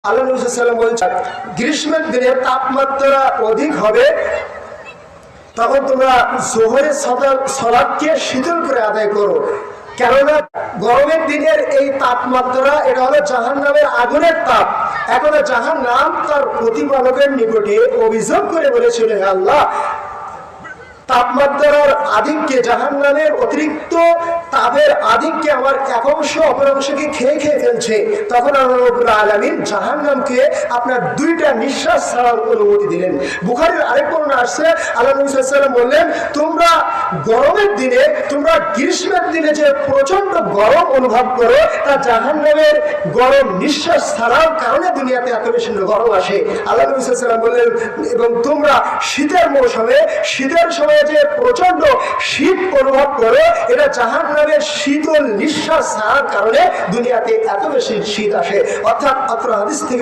আল্লাহ নবী সাল্লাল্লাহু আলাইহি ওয়াসাল্লাম বলেছেন, গ্রীষ্মের দিনে তাপমাত্রা অধিক হবে, তখন তোমরা যোহরের সালাতকে শিথিল করে আদায় করো। কেননা গরমের দিনের এই তাপমাত্রা, এটা হলো জাহান্নামের আগুনের তাপ। এখন জাহান্নাম তার প্রতিপালকের নিকটে অভিযোগ করে বলেছিল, হে আল্লাহ, তাপমাত্রার আধিক্যে, জাহান্নামের অতিরিক্ত তাপের আধিক্যে আমার এক অংশ অপর অংশকে খেয়ে ফেলছে। তখন আল্লাহ রাব্বুল আলামিন জাহান্নামকে আপনার দুইটা নিঃশ্বাস ছাড়ার অনুমতি দিলেন। বুখারীর আরেক বর্ণনা আসছে, আল্লাহ নবী সাল্লাল্লাহু আলাইহি ওয়াসাল্লাম বললেন, তোমরা গরমের দিনে, তোমরা গ্রীষ্মের দিনে যে প্রচন্ড গরম অনুভব করো, তা জাহান্নামের গরম নিঃশ্বাস ছাড়ার কারণে দুনিয়াতে এত বেশি গরম আসে। আল্লাহ নবী সাল্লাল্লাহু আলাইহি ওয়াসাল্লাম বললেন, এবং তোমরা শীতের মৌসুমে, শীতের সময় যে প্রচন্ড শীত অনুভব করো, এটা জাহান্নামের শীতল নিঃশ্বাস ছাড়ার কারণে দুনিয়াতে এত বেশি শীত আসে। অর্থাৎ হাদিস থেকে